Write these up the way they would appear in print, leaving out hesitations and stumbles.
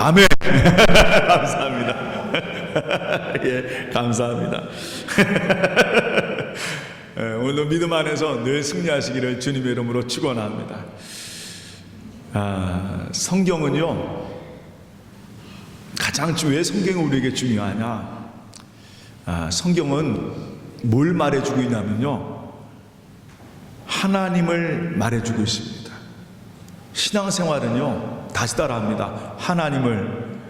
아멘. 감사합니다. 예, 감사합니다. 오늘도 믿음 안에서 늘 승리하시기를 주님의 이름으로 축원합니다. 성경은요, 가장 왜 성경이 우리에게 중요하냐? 성경은 뭘 말해주고 있냐면요, 하나님을 말해주고 있습니다. 신앙생활은요, 다시 따라합니다. 하나님을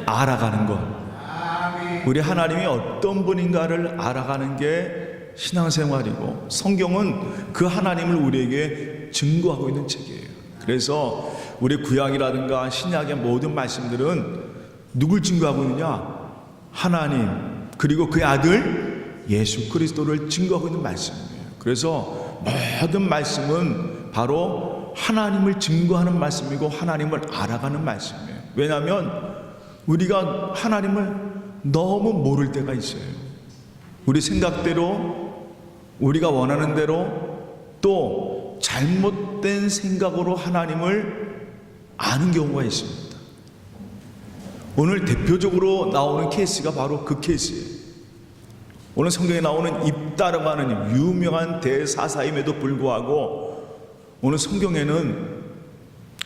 알아가는 것. 우리 하나님이 어떤 분인가를 알아가는 게 신앙생활이고, 성경은 그 하나님을 우리에게 증거하고 있는 책이에요. 그래서 우리 구약이라든가 신약의 모든 말씀들은 누굴 증거하고 있느냐? 하나님, 그리고 그의 아들 예수 그리스도를 증거하고 있는 말씀이에요. 그래서 모든 말씀은 바로 하나님을 증거하는 말씀이고 하나님을 알아가는 말씀이에요. 왜냐하면 우리가 하나님을 너무 모를 때가 있어요. 우리 생각대로, 우리가 원하는 대로, 또 잘못된 생각으로 하나님을 아는 경우가 있습니다. 오늘 대표적으로 나오는 케이스가 바로 그 케이스예요. 오늘 성경에 나오는 입다라고 하는 유명한 대사사임에도 불구하고 오늘 성경에는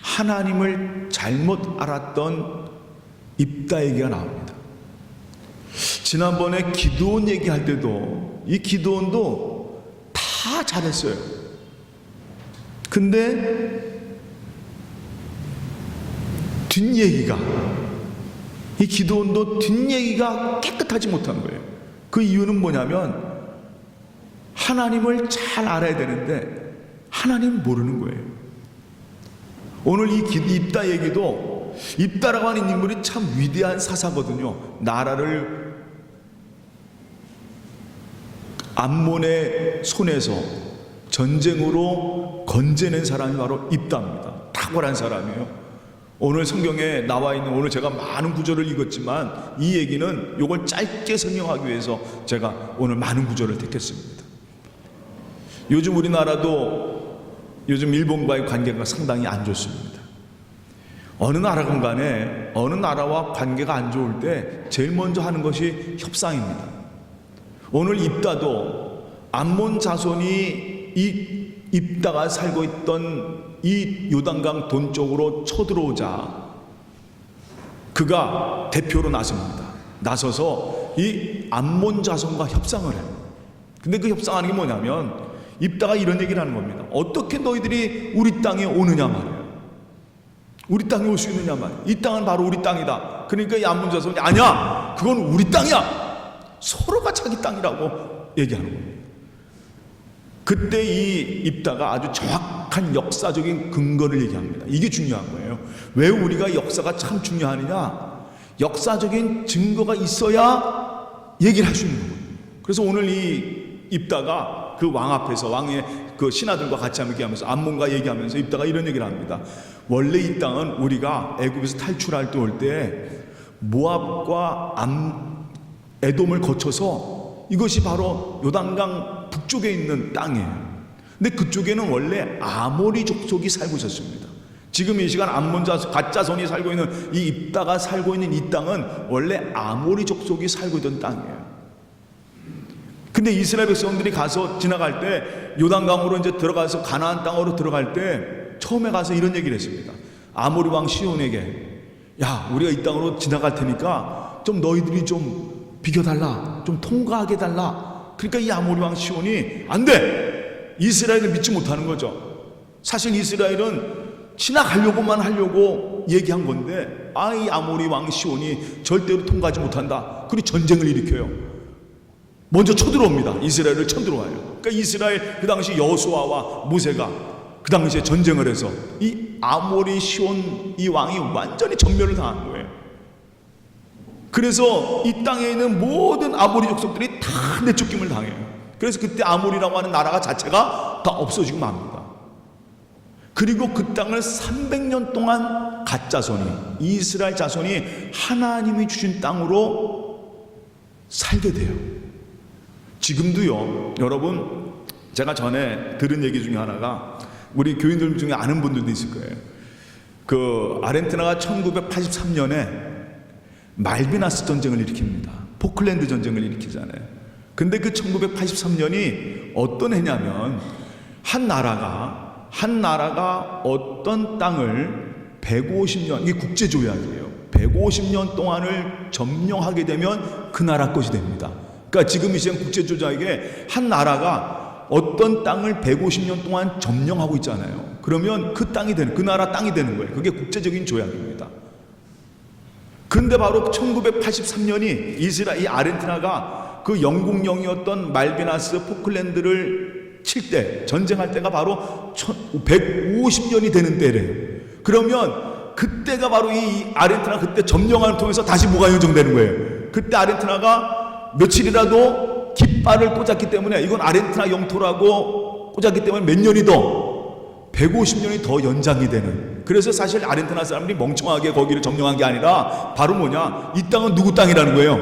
하나님을 잘못 알았던 입다 얘기가 나옵니다. 지난번에 기드온 얘기할 때도 이 기드온도 다 잘했어요. 근데 뒷얘기가, 이 기드온도 뒷얘기가 깨끗하지 못한 거예요. 그 이유는 뭐냐면 하나님을 잘 알아야 되는데 하나님 모르는 거예요. 오늘 이 입다 얘기도, 입다라고 하는 인물이 참 위대한 사사거든요. 나라를 암몬의 손에서 전쟁으로 건져낸 사람이 바로 입다입니다. 탁월한 사람이에요. 오늘 성경에 나와 있는, 오늘 제가 많은 구절을 읽었지만 이 얘기는 이걸 짧게 설명하기 위해서 제가 오늘 많은 구절을 택했습니다. 요즘 우리나라도 요즘 일본과의 관계가 상당히 안 좋습니다. 어느 나라건 간에 어느 나라와 관계가 안 좋을 때 제일 먼저 하는 것이 협상입니다. 오늘 입다도 암몬 자손이 이 입다가 살고 있던 이 요단강 동쪽으로 쳐들어오자 그가 대표로 나섭니다. 나서서 이 암몬 자손과 협상을 해요. 근데 그 협상하는 게 뭐냐면 입다가 이런 얘기를 하는 겁니다. 어떻게 너희들이 우리 땅에 오느냐 말이에요. 우리 땅에 올 수 있느냐 말이에요. 이 땅은 바로 우리 땅이다. 그러니까 이 암몬 자손이 아니야, 그건 우리 땅이야, 서로가 자기 땅이라고 얘기하는 겁니다. 그때 이 입다가 아주 정확한 역사적인 근거를 얘기합니다. 이게 중요한 거예요. 왜 우리가 역사가 참 중요하느냐? 역사적인 증거가 있어야 얘기를 할 수 있는 거예요. 그래서 오늘 이 입다가 그 왕 앞에서, 왕의 그 신하들과 같이 얘기하면서, 암몬과 얘기하면서 입다가 이런 얘기를 합니다. 원래 이 땅은 우리가 애굽에서 탈출할 때 올 때 모압과 에돔을 거쳐서 이것이 바로 요단강 북쪽에 있는 땅이에요. 근데 그쪽에는 원래 아모리 족속이 살고 있었습니다. 지금 이 시간 암몬 가짜손이 살고 있는 이 입다가 살고 있는 이 땅은 원래 아모리 족속이 살고 있던 땅이에요. 근데 이스라엘 백성들이 가서 지나갈 때 요단강으로 이제 들어가서 가나안 땅으로 들어갈 때 처음에 가서 이런 얘기를 했습니다. 아모리 왕 시온에게, 야, 우리가 이 땅으로 지나갈 테니까 좀 너희들이 좀 비켜달라, 좀 통과하게 달라. 그러니까 이 아모리 왕 시온이 안 돼! 이스라엘을 믿지 못하는 거죠. 사실 이스라엘은 지나가려고만 하려고 얘기한 건데, 이 아모리 왕 시온이 절대로 통과하지 못한다. 그리고 전쟁을 일으켜요. 먼저 쳐들어옵니다. 이스라엘을 쳐들어와요. 그러니까 이스라엘, 그 당시 여호수아와 모세가 그 당시에 전쟁을 해서 이 아모리 시온 이 왕이 완전히 전멸을 당한 거예요. 그래서 이 땅에 있는 모든 아모리 족속들이 다 내쫓김을 당해요. 그래서 그때 아모리라고 하는 나라가 자체가 다 없어지고 맙니다. 그리고 그 땅을 300년 동안 가짜손이, 이스라엘 자손이 하나님이 주신 땅으로 살게 돼요. 지금도요, 여러분, 제가 전에 들은 얘기 중에 하나가, 우리 교인들 중에 아는 분들도 있을 거예요. 그 아르헨티나가 1983년에 말비나스 전쟁을 일으킵니다. 포클랜드 전쟁을 일으키잖아요. 근데 그 1983년이 어떤 해냐면 한 나라가 어떤 땅을 150년, 이게 국제조약이에요. 150년 동안을 점령하게 되면 그 나라 것이 됩니다. 그러니까 지금 이 시간 국제조약에 한 나라가 어떤 땅을 150년 동안 점령하고 있잖아요. 그러면 그 땅이 되는, 그 나라 땅이 되는 거예요. 그게 국제적인 조약입니다. 근데 바로 1983년이 이 아르헨티나가 그 영국령이었던 말비나스 포클랜드를 칠 때, 전쟁할 때가 바로 150년이 되는 때래요. 그러면 그때가 바로 이 아르헨티나 그때 점령을 통해서 다시 뭐가 연정되는 거예요. 그때 아르헨티나가 며칠이라도 깃발을 꽂았기 때문에, 이건 아르헨티나 영토라고 꽂았기 때문에 몇 년이 더 150년이 더 연장이 되는. 그래서 사실 아르헨티나 사람들이 멍청하게 거기를 점령한 게 아니라 바로 뭐냐, 이 땅은 누구 땅이라는 거예요.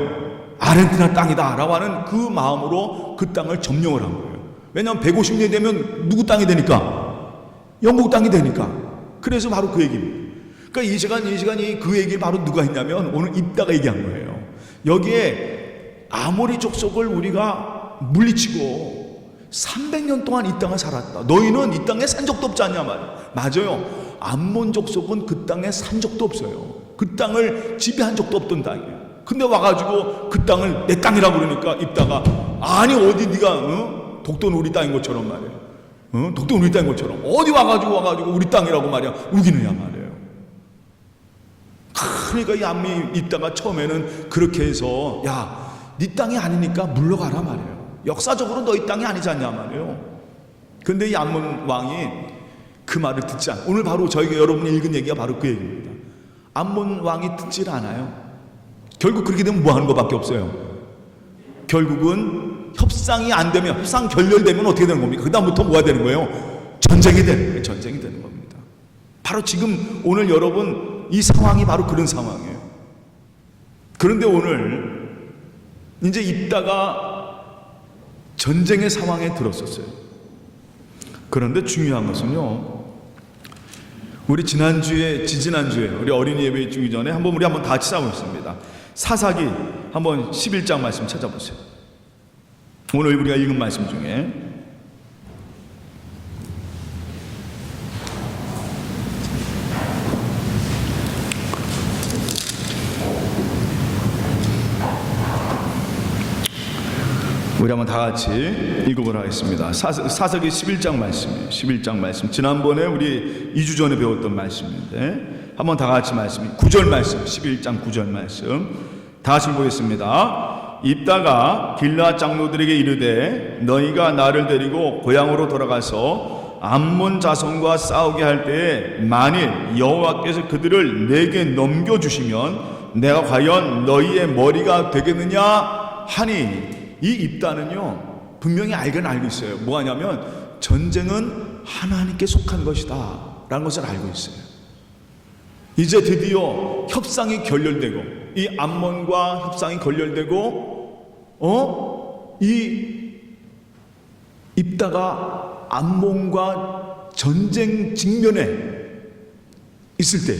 아르헨티나 땅이다 라고 하는 그 마음으로 그 땅을 점령을 한 거예요. 왜냐하면 150년이 되면 누구 땅이 되니까? 영국 땅이 되니까. 그래서 바로 그 얘기입니다. 그러니까 이 시간이 그 얘기를 바로 누가 했냐면 오늘 입다가 얘기한 거예요. 여기에 아모리 족속을 우리가 물리치고 300년 동안 이 땅을 살았다. 너희는 이 땅에 산 적도 없지 않냐 말이야. 맞아요. 암몬 족속은 그 땅에 산 적도 없어요. 그 땅을 지배한 적도 없던 땅이에요. 근데 와가지고 그 땅을 내 땅이라고 그러니까 입다가, 아니 어디 네가 독도는 우리 땅인 것처럼 말이야. 독도는 우리 땅인 것처럼 어디 와가지고 우리 땅이라고 말이야 우기느냐 말이에요. 그러니까 이 암이 입다가 처음에는 그렇게 해서, 야, 네 땅이 아니니까 물러가라 말이에요. 역사적으로 너희 땅이 아니지 않냐 말이에요. 근데 이 암몬 왕이 그 말을 듣지 않아요. 오늘 바로 저희가 여러분이 읽은 얘기가 바로 그 얘기입니다. 암몬 왕이 듣질 않아요. 결국 그렇게 되면 뭐 하는 것밖에 없어요. 결국은 협상이 안 되면, 협상 결렬되면 어떻게 되는 겁니까? 그 다음부터 뭐가 되는 거예요? 전쟁이 되는 겁니다. 바로 지금 오늘 여러분 이 상황이 바로 그런 상황이에요. 그런데 오늘 이제 입다가 전쟁의 상황에 들었었어요. 그런데 중요한 것은요, 우리 지지난주에 우리 어린이 예배 주기 전에 우리 한번 다 같이 싸우겠습니다. 사사기 한번 11장 말씀 찾아보세요. 오늘 우리가 읽은 말씀 중에 우리 한번 다 같이 읽어보도록 하겠습니다. 사사기 11장 말씀이에요. 11장 말씀. 지난번에 우리 2주 전에 배웠던 말씀인데 한번 다 같이 말씀. 9절 말씀. 11장 9절 말씀. 다 같이 보겠습니다. 입다가 길르앗 장로들에게 이르되 너희가 나를 데리고 고향으로 돌아가서 암몬 자손과 싸우게 할 때에 만일 여호와께서 그들을 내게 넘겨주시면 내가 과연 너희의 머리가 되겠느냐 하니, 이 입다는요 분명히 알고 있어요. 뭐하냐면 전쟁은 하나님께 속한 것이다 라는 것을 알고 있어요. 이제 드디어 협상이 결렬되고, 이 암몬과 협상이 결렬되고, 이 입다가 암몬과 전쟁 직면에 있을 때,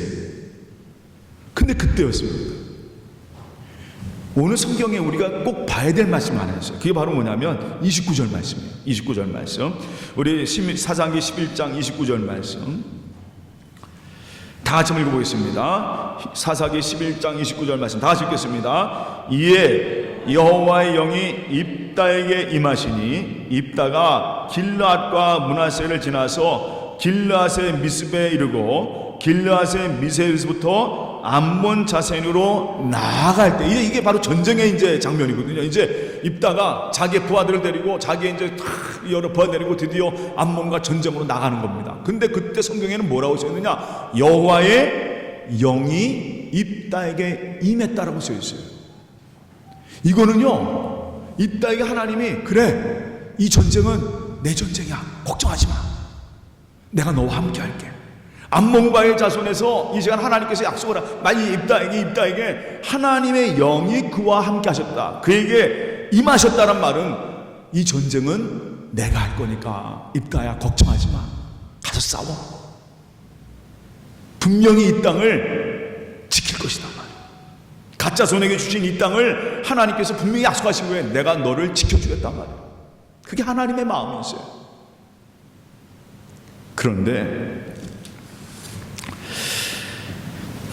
근데 그때였습니다. 오늘 성경에 우리가 꼭 봐야 될 말씀 하나 있어요. 그게 바로 뭐냐면 29절 말씀이에요. 29절 말씀. 우리 사사기 11장 29절 말씀 다 같이 읽어보겠습니다. 사사기 11장 29절 말씀 다 같이 읽겠습니다. 이에 여호와의 영이 입다에게 임하시니 입다가 길르앗과 므낫세를 지나서 길르앗의 미스베에 이르고 길르앗의 미스에서부터 암몬 자손으로 나아갈 때, 이게 바로 전쟁의 이제 장면이거든요. 이제 입다가 자기의 부하들을 데리고, 자기의 이제 여러 부하 데리고 드디어 암몬과 전쟁으로 나가는 겁니다. 근데 그때 성경에는 뭐라고 써있느냐? 여호와의 영이 입다에게 임했다라고 써 있어요. 이거는요, 입다에게 하나님이, 그래, 이 전쟁은 내 전쟁이야, 걱정하지 마, 내가 너와 함께 할게. 암몬과의 자손에서 이 시간 하나님께서 약속을 만약 입다에게 하나님의 영이 그와 함께 하셨다, 그에게 임하셨다는 말은 이 전쟁은 내가 할 거니까 입다야 걱정하지 마, 가서 싸워. 분명히 이 땅을 지킬 것이다 말이에요. 가짜 손에게 주신 이 땅을 하나님께서 분명히 약속하신 거예요. 내가 너를 지켜주겠단 말이에요. 그게 하나님의 마음이었어요. 그런데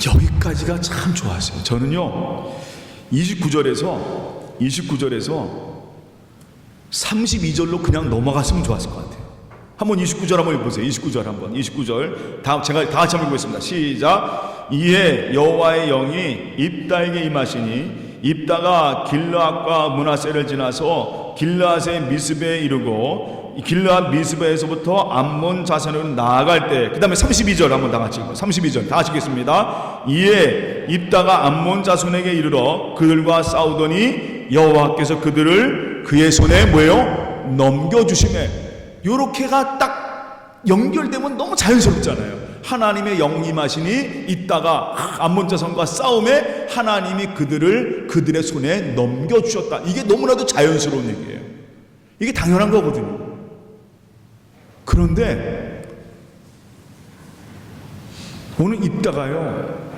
여기까지가 참 좋았어요. 저는요 29절에서 32절로 그냥 넘어갔으면 좋았을 것 같아요. 한번 29절 한번 읽어보세요. 29절 한번. 29절 제가 다 같이 한번 읽겠습니다. 시작. 이에 여호와의 영이 입다에게 임하시니 입다가 길르앗과 므낫세를 지나서 길르앗의 미스베에 이르고 길르앗 미스베에서부터 암몬 자손으로 나아갈 때, 그 다음에 32절 한번 다 같이 읽어요. 32절 다 같이 읽겠습니다. 이에 입다가 암몬 자손에게 이르러 그들과 싸우더니 여호와께서 그들을 그의 손에 뭐예요? 넘겨주시매. 요렇게가 딱 연결되면 너무 자연스럽잖아요. 하나님의 영이 임하시니 있다가 암몬 자손과 싸움에 하나님이 그들의 손에 넘겨주셨다. 이게 너무나도 자연스러운 얘기예요. 이게 당연한 거거든요. 그런데 오늘 입다가요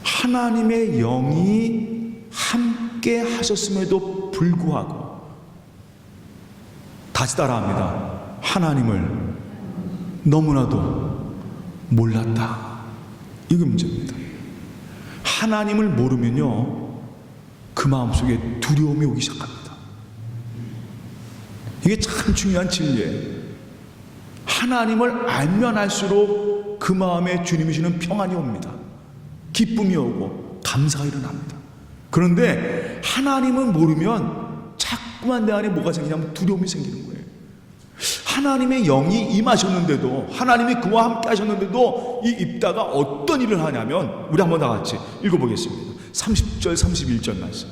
하나님의 영이 함께 하셨음에도 불구하고 다시 따라합니다. 하나님을 너무나도 몰랐다. 이게 문제입니다. 하나님을 모르면요 그 마음속에 두려움이 오기 시작합니다. 이게 참 중요한 진리예요. 하나님을 알면 알수록 그 마음에 주님이 주는 평안이 옵니다. 기쁨이 오고 감사가 일어납니다. 그런데 하나님을 모르면 자꾸만 내 안에 뭐가 생기냐면 두려움이 생기는 거예요. 하나님의 영이 임하셨는데도, 하나님이 그와 함께 하셨는데도 이 입다가 어떤 일을 하냐면, 우리 한번 다 같이 읽어보겠습니다. 30절 31절 말씀.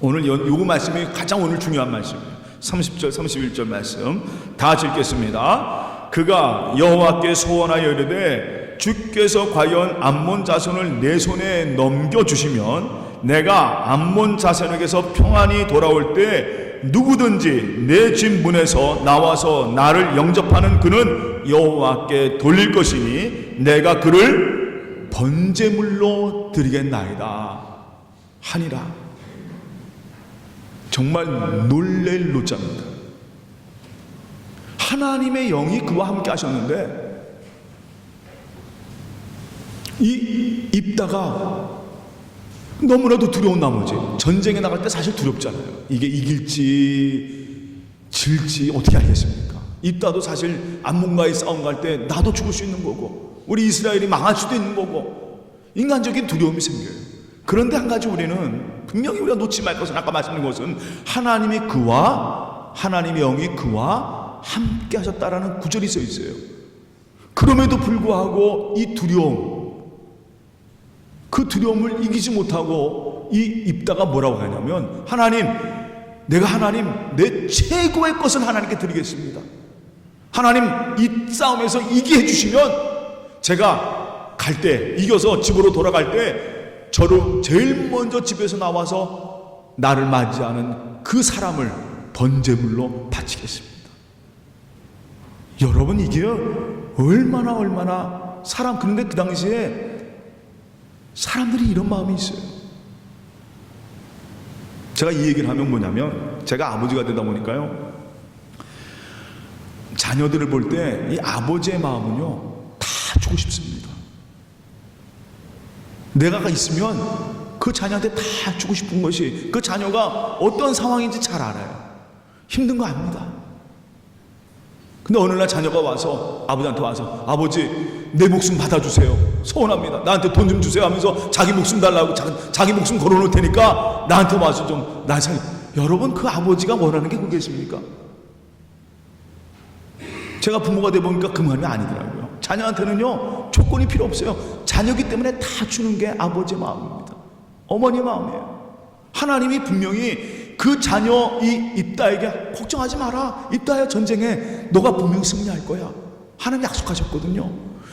오늘 요거 말씀이 가장 오늘 중요한 말씀이에요. 30절 31절 말씀 다 같이 읽겠습니다. 그가 여호와께 소원하여 이르되 주께서 과연 암몬 자손을 내 손에 넘겨주시면 내가 암몬 자손에게서 평안히 돌아올 때 누구든지 내 집 문에서 나와서 나를 영접하는 그는 여호와께 돌릴 것이니 내가 그를 번제물로 드리겠나이다 하니라. 정말 놀랄 노자입니다. 하나님의 영이 그와 함께 하셨는데 이 입다가 너무나도 두려운 나머지 전쟁에 나갈 때 사실 두렵잖아요. 이게 이길지 질지 어떻게 알겠습니까? 입다도 사실 암몬과의 싸움 갈 때 나도 죽을 수 있는 거고 우리 이스라엘이 망할 수도 있는 거고 인간적인 두려움이 생겨요. 그런데 한 가지 우리는 분명히 우리가 놓지 말 것은, 아까 말씀드린 것은 하나님의 영이 그와 함께 하셨다라는 구절이 써 있어요. 그럼에도 불구하고 이 두려움, 그 두려움을 이기지 못하고 이 입다가 뭐라고 하냐면 하나님, 내 최고의 것은 하나님께 드리겠습니다. 하나님, 이 싸움에서 이기게 해주시면 제가 갈 때, 이겨서 집으로 돌아갈 때 저를 제일 먼저 집에서 나와서 나를 맞이하는 그 사람을 번제물로 바치겠습니다. 여러분, 이게 얼마나 그런데 그 당시에 사람들이 이런 마음이 있어요. 제가 이 얘기를 하면 뭐냐면, 제가 아버지가 되다 보니까요, 자녀들을 볼 때 이 아버지의 마음은요 다 주고 싶습니다. 내가 있으면 그 자녀한테 다 주고 싶은 것이, 그 자녀가 어떤 상황인지 잘 알아요. 힘든 거 압니다. 근데 어느 날 자녀가 와서 아버지한테 와서 아버지 내 목숨 받아주세요. 서운합니다. 나한테 돈 좀 주세요 하면서 자기 목숨 달라고 자기 목숨 걸어놓을 테니까 나한테 와서 좀 날 살. 여러분, 그 아버지가 원하는 게 그겠습니까? 제가 부모가 돼 보니까 그 마음이 아니더라고요. 자녀한테는요 조건이 필요 없어요. 자녀기 때문에 다 주는 게 아버지의 마음입니다. 어머니 마음이에요. 하나님이 분명히 그 자녀 이 입다에게 걱정하지 마라. 입다야, 전쟁에 너가 분명히 승리할 거야. 하나님 약속하셨거든요.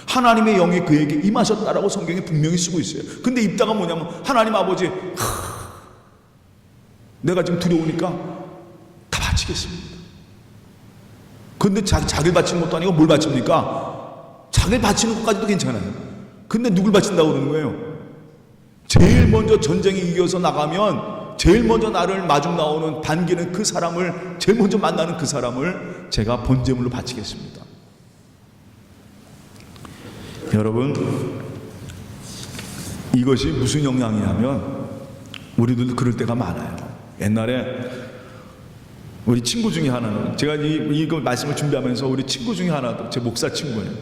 하나님의 영이 그에게 임하셨다라고 성경에 분명히 쓰고 있어요. 근데 입다가 뭐냐면 하나님 아버지, 내가 지금 두려우니까 다 바치겠습니다. 근데 자기를 바치는 것도 아니고 뭘 바칩니까? 자기를 바치는 것까지도 괜찮아요. 근데 누굴 바친다고 그러는 거예요? 제일 먼저 전쟁에 이겨서 나가면 제일 먼저 나를 마중 나오는 반기는 그 사람을, 제일 먼저 만나는 그 사람을 제가 번제물로 바치겠습니다. 여러분, 이것이 무슨 영향이냐면 우리들도 그럴 때가 많아요. 옛날에 우리 친구 중에 하나는, 제가 이거 말씀을 준비하면서 우리 친구 중에 하나도 제 목사 친구예요.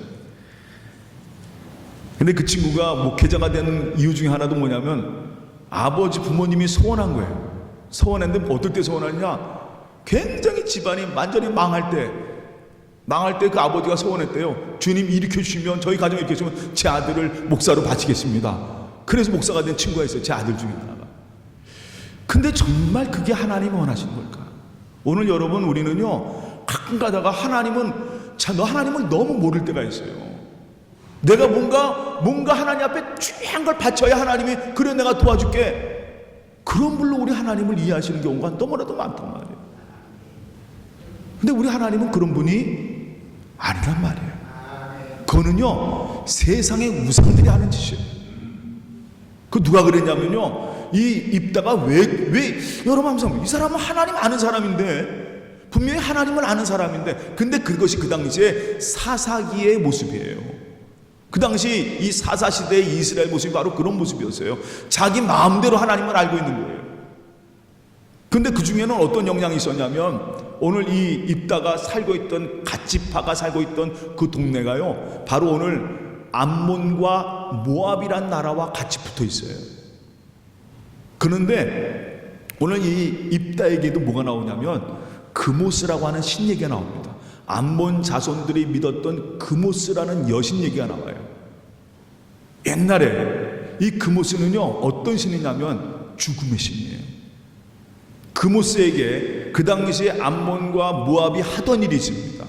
근데 그 친구가 목회자가 되는 이유 중에 하나도 뭐냐면 아버지 부모님이 소원한 거예요. 소원했는데 어떨 때 소원하느냐, 굉장히 집안이 완전히 망할 때 그 아버지가 소원했대요. 주님 일으켜주시면, 저희 가정을 일으켜주시면 제 아들을 목사로 바치겠습니다. 그래서 목사가 된 친구가 있어요. 제 아들 중에 하나가. 근데 정말 그게 하나님이 원하시는 걸까? 오늘 여러분, 우리는요 가끔 가다가 하나님은, 너 하나님을 너무 모를 때가 있어요. 내가 뭔가 하나님 앞에 귀한 걸 바쳐야 하나님이 그래 내가 도와줄게, 그런 분로 우리 하나님을 이해하시는 경우가 너무나도 많단 말이에요. 근데 우리 하나님은 그런 분이 아니란 말이에요. 그거는요 세상의 우상들이 하는 짓이에요. 그 누가 그랬냐면요, 이 입다가 왜 여러분 항상 이 사람은 하나님 아는 사람인데, 분명히 하나님을 아는 사람인데, 근데 그것이 그 당시에 사사기의 모습이에요. 그 당시 이 사사시대의 이스라엘 모습이 바로 그런 모습이었어요. 자기 마음대로 하나님을 알고 있는 거예요. 근데 그 중에는 어떤 영향이 있었냐면, 오늘 이 입다가 살고 있던, 갓지파가 살고 있던 그 동네가요 바로 오늘 암몬과 모압이란 나라와 같이 붙어 있어요. 그런데 오늘 이 입다에게도 뭐가 나오냐면 그모스라고 하는 신 얘기가 나옵니다. 암몬 자손들이 믿었던 그모스라는 여신 얘기가 나와요. 옛날에 이 그모스는요 어떤 신이냐면 죽음의 신이에요. 그모스에게 그 당시에 암몬과 모압이 하던 일이 있습니다.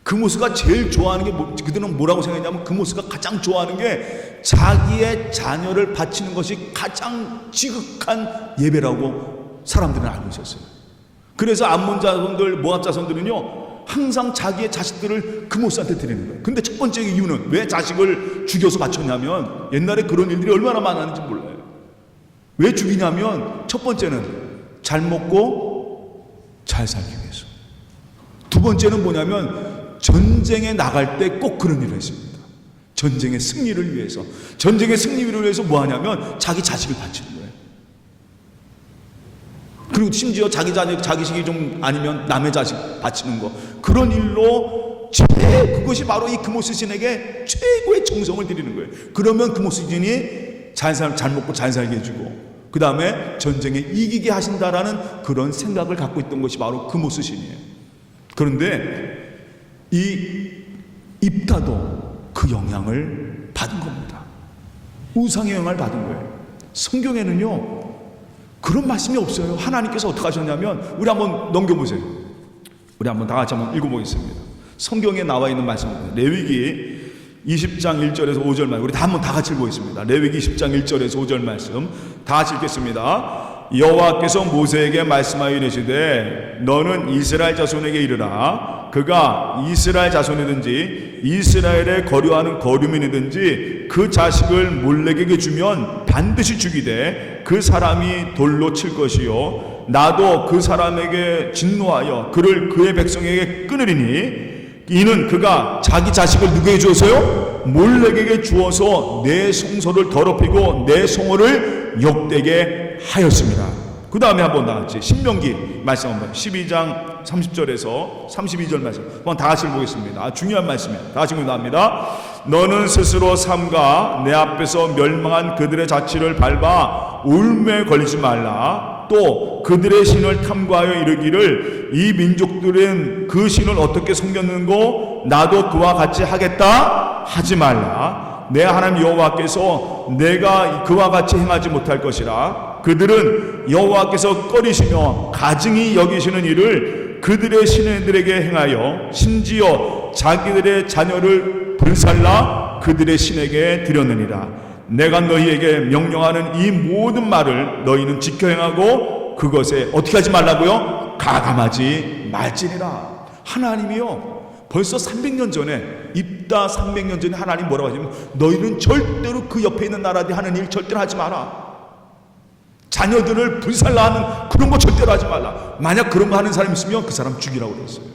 그모스가 제일 좋아하는 게 그들은 뭐라고 생각했냐면, 그모스가 가장 좋아하는 게 자기의 자녀를 바치는 것이 가장 지극한 예배라고 사람들은 알고 있었어요. 그래서 암몬 자손들, 모압 자손들은요 항상 자기의 자식들을 그모스한테 드리는 거예요. 근데 첫 번째 이유는 왜 자식을 죽여서 바쳤냐면, 옛날에 그런 일들이 얼마나 많았는지 몰라요. 왜 죽이냐면, 첫 번째는 잘 먹고 잘 살기 위해서, 두 번째는 뭐냐면 전쟁에 나갈 때 꼭 그런 일을 했습니다. 전쟁의 승리를 위해서. 전쟁의 승리를 위해서 뭐 하냐면 자기 자식을 바치는 거예요. 그리고 심지어 자기 자식이 좀 아니면 남의 자식 바치는 거, 그런 일로 그것이 바로 이 그모스 신에게 최고의 정성을 드리는 거예요. 그러면 그모스 신이 잘 먹고 잘 살게 해주고, 그 다음에 전쟁에 이기게 하신다라는 그런 생각을 갖고 있던 것이 바로 그모스 신이에요. 그런데 이 입다도 그 영향을 받은 겁니다. 우상의 영향을 받은 거예요. 성경에는요 그런 말씀이 없어요. 하나님께서 어떻게 하셨냐면, 우리 한번 넘겨보세요. 우리 한번 다 같이 한번 읽어보겠습니다. 성경에 나와 있는 말씀입니다. 레위기 20장 1절에서 5절 말씀, 우리 다 한번 다 같이 읽어보겠습니다. 레위기 20장 1절에서 5절 말씀 다 같이 읽겠습니다. 여호와께서 모세에게 말씀하여 이르시되, 너는 이스라엘 자손에게 이르라. 그가 이스라엘 자손이든지 이스라엘에 거류하는 거류민이든지 그 자식을 몰렉에게 주면 반드시 죽이되 그 사람이 돌로 칠 것이요, 나도 그 사람에게 진노하여 그를 그의 백성에게 끊으리니, 이는 그가 자기 자식을 누구에게 주어서요? 몰렉에게 주어서 내 성소를 더럽히고 내 성호를 욕되게 하였습니다. 그 다음에 한번 다 같이 신명기 말씀 한번 12장 30절에서 32절 말씀 한번 다 같이 보겠습니다. 중요한 말씀이에요. 다 같이 나옵니다. 너는 스스로 삼가 내 앞에서 멸망한 그들의 자취를 밟아 울음에 걸리지 말라. 또 그들의 신을 탐구하여 이르기를, 이 민족들은 그 신을 어떻게 섬겼는고 나도 그와 같이 하겠다 하지 말라. 내 하나님 여호와께서 내가 그와 같이 행하지 못할 것이라. 그들은 여호와께서 꺼리시며 가증히 여기시는 일을 그들의 신들에게 행하여 심지어 자기들의 자녀를 불살라 그들의 신에게 드렸느니라. 내가 너희에게 명령하는 이 모든 말을 너희는 지켜 행하고 그것에 어떻게 하지 말라고요? 가감하지 말지니라. 하나님이요 벌써 300년 전에 입다 300년 전에 하나님 뭐라고 하냐면 너희는 절대로 그 옆에 있는 나라들이 하는 일 절대로 하지 마라. 자녀들을 불살라하는 그런 거 절대로 하지 말라. 만약 그런 거 하는 사람 있으면 그 사람 죽이라고 그랬어요.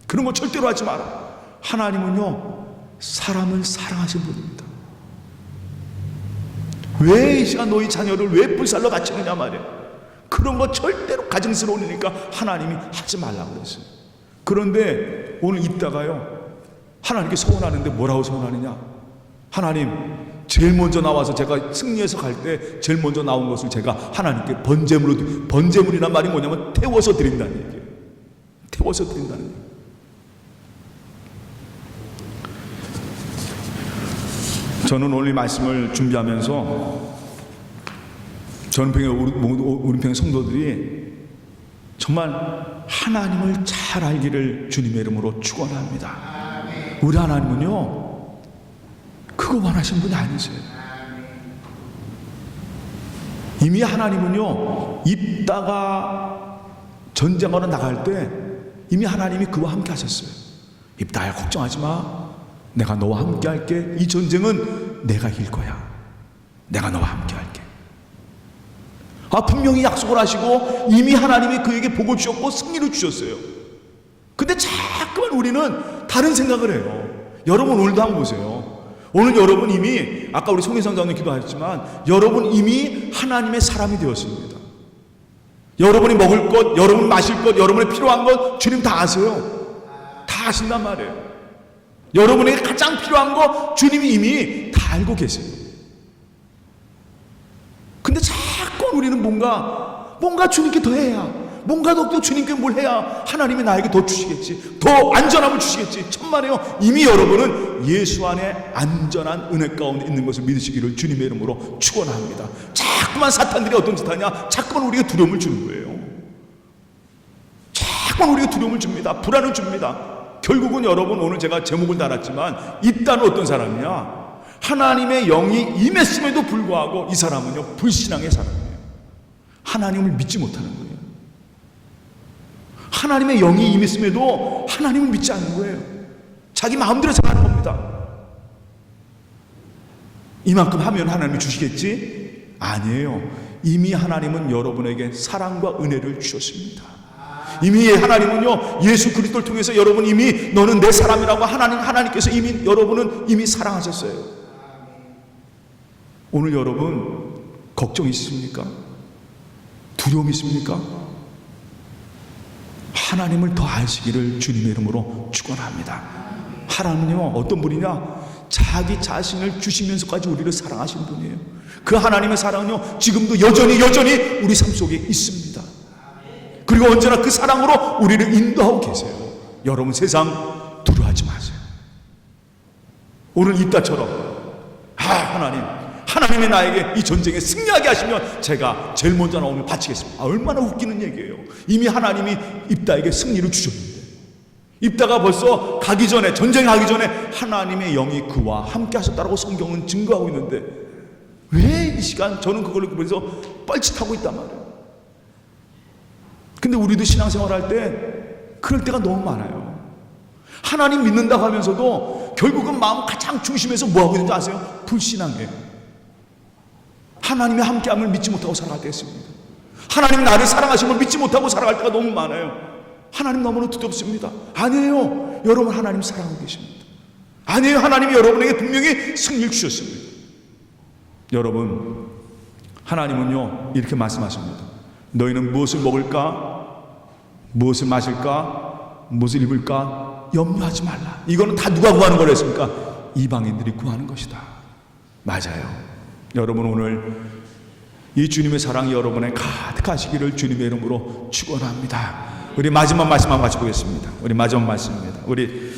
그런 거 절대로 하지 마라. 하나님은요 사람을 사랑하신 분입니다. 왜 이 시간 너희 자녀를 왜 불살러 바치느냐 말이에요. 그런 거 절대로 가증스러우니까 하나님이 하지 말라고 그랬어요. 그런데 오늘 입다가요 하나님께 소원하는데 뭐라고 소원하느냐. 하나님 제일 먼저 나와서 제가 승리해서 갈 때 제일 먼저 나온 것을 제가 하나님께 번제물이란 말이 뭐냐면 태워서 드린다는 얘기예요. 태워서 드린다는 얘기예요. 저는 오늘 이 말씀을 준비하면서 저는 우리 평의 성도들이 정말 하나님을 잘 알기를 주님의 이름으로 축원합니다. 우리 하나님은요 그거 원하신 분이 아니세요. 이미 하나님은요 입다가 전쟁하러 나갈 때 이미 하나님이 그와 함께 하셨어요. 입다야 걱정하지 마. 내가 너와 함께 할게. 이 전쟁은 내가 이길 거야. 내가 너와 함께 할게. 분명히 약속을 하시고 이미 하나님이 그에게 복을 주셨고 승리를 주셨어요. 근데 자꾸만 우리는 다른 생각을 해요. 여러분 오늘도 한번 보세요. 오늘 여러분 이미 아까 우리 송혜성 장님 기도하셨지만 여러분 이미 하나님의 사람이 되었습니다. 여러분이 먹을 것, 여러분 마실 것, 여러분이 필요한 것 주님 다 아세요. 다 아신단 말이에요. 여러분에게 가장 필요한 거 주님이 이미 다 알고 계세요. 근데 자꾸 우리는 뭔가 주님께 더 해야, 뭔가 더 주님께 뭘 해야 하나님이 나에게 더 주시겠지, 더 안전함을 주시겠지. 천만에요. 이미 여러분은 예수 안에 안전한 은혜 가운데 있는 것을 믿으시기를 주님의 이름으로 축원합니다. 자꾸만 사탄들이 어떤 짓 하냐, 자꾸만 우리에게 두려움을 주는 거예요. 자꾸만 우리에게 두려움을 줍니다. 불안을 줍니다. 결국은 여러분 오늘 제가 제목을 달았지만 입다는 어떤 사람이냐, 하나님의 영이 임했음에도 불구하고 이 사람은요 불신앙의 사람이에요. 하나님을 믿지 못하는 거예요. 하나님의 영이 임했음에도 하나님을 믿지 않는 거예요. 자기 마음대로 생각하는 겁니다. 이만큼 하면 하나님이 주시겠지? 아니에요. 이미 하나님은 여러분에게 사랑과 은혜를 주셨습니다. 이미 하나님은요 예수 그리스도를 통해서 여러분 이미 너는 내 사람이라고 하나님께서 이미 여러분은 이미 사랑하셨어요. 오늘 여러분 걱정 있습니까? 두려움 있습니까? 하나님을 더 아시기를 주님의 이름으로 축원합니다. 하나님은요 어떤 분이냐, 자기 자신을 주시면서까지 우리를 사랑하시는 분이에요. 그 하나님의 사랑은요 지금도 여전히 우리 삶 속에 있습니다. 그리고 언제나 그 사랑으로 우리를 인도하고 계세요. 여러분 세상 두려워하지 마세요. 오늘 입다처럼 하나님이 나에게 이 전쟁에 승리하게 하시면 제가 제일 먼저 나오면 바치겠습니다. 얼마나 웃기는 얘기예요. 이미 하나님이 입다에게 승리를 주셨는데, 입다가 벌써 가기 전에, 전쟁에 가기 전에 하나님의 영이 그와 함께 하셨다고 성경은 증거하고 있는데 왜 이 시간 저는 그걸 보면서 뻘짓하고 있단 말이에요. 근데 우리도 신앙생활 할 때 그럴 때가 너무 많아요. 하나님 믿는다고 하면서도 결국은 마음 가장 중심에서 뭐하고 있는지 아세요? 불신앙이에요. 하나님의 함께함을 믿지 못하고 살아갈 때가 있습니다. 하나님 나를 사랑하심을 믿지 못하고 살아갈 때가 너무 많아요. 하나님 너무나 두렵습니다. 아니에요. 여러분 하나님 사랑하고 계십니다. 아니에요. 하나님이 여러분에게 분명히 승리를 주셨습니다. 여러분 하나님은요 이렇게 말씀하십니다. 너희는 무엇을 먹을까, 무엇을 마실까, 무엇을 입을까 염려하지 말라. 이거는 다 누가 구하는 거랬습니까? 이방인들이 구하는 것이다. 맞아요. 여러분 오늘 이 주님의 사랑이 여러분에 가득하시기를 주님의 이름으로 축원합니다. 우리 마지막 말씀 한번 같이 보겠습니다. 우리 마지막 말씀입니다. 우리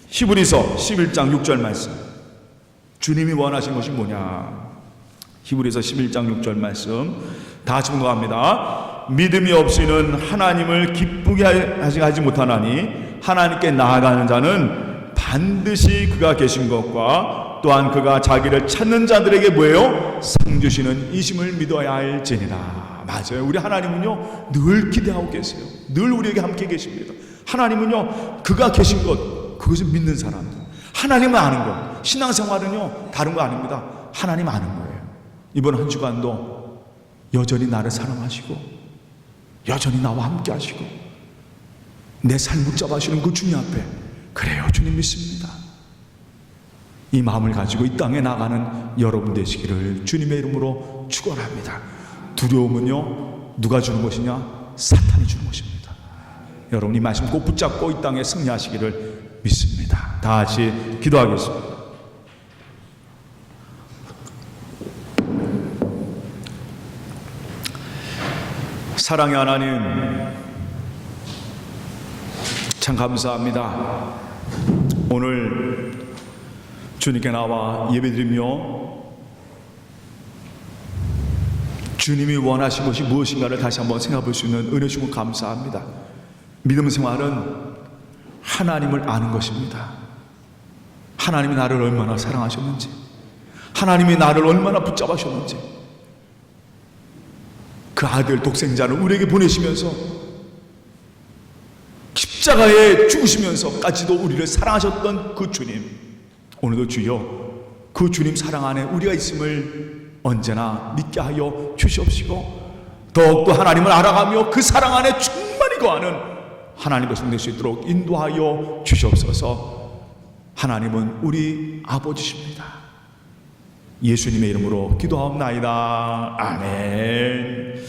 히브리서 11장 6절 말씀. 주님이 원하신 것이 뭐냐? 히브리서 11장 6절 말씀 다 같이 분노합니다. 믿음이 없이는 하나님을 기쁘게 하지 못하나니 하나님께 나아가는 자는 반드시 그가 계신 것과 또한 그가 자기를 찾는 자들에게 뭐예요? 상 주시는 이심을 믿어야 할지니라. 맞아요. 우리 하나님은요 늘 기대하고 계세요. 늘 우리에게 함께 계십니다. 하나님은요 그가 계신 것, 그것을 믿는 사람들, 하나님을 아는 것. 신앙생활은요 다른 거 아닙니다. 하나님 아는 거예요. 이번 한 주간도 여전히 나를 사랑하시고 여전히 나와 함께 하시고 내 삶 붙잡아 주시는 그 주님 앞에, 그래요 주님 믿습니다, 이 마음을 가지고 이 땅에 나가는 여러분 되시기를 주님의 이름으로 축원합니다. 두려움은요 누가 주는 것이냐? 사탄이 주는 것입니다. 여러분이 말씀 꼭 붙잡고 이 땅에 승리하시기를 믿습니다. 다 같이 기도하겠습니다. 사랑의 하나님, 참 감사합니다. 오늘 주님께 나와 예배드리며 주님이 원하신 것이 무엇인가를 다시 한번 생각해 볼 수 있는 은혜 주고 감사합니다. 믿음 생활은 하나님을 아는 것입니다. 하나님이 나를 얼마나 사랑하셨는지, 하나님이 나를 얼마나 붙잡으셨는지, 그 아들 독생자를 우리에게 보내시면서 십자가에 죽으시면서까지도 우리를 사랑하셨던 그 주님, 오늘도 주여 그 주님 사랑 안에 우리가 있음을 언제나 믿게 하여 주시옵시고, 더욱더 하나님을 알아가며 그 사랑 안에 충만히 거하는 하나님의 백성 될 수 있도록 인도하여 주시옵소서. 하나님은 우리 아버지십니다. 예수님의 이름으로 기도하옵나이다. 아멘.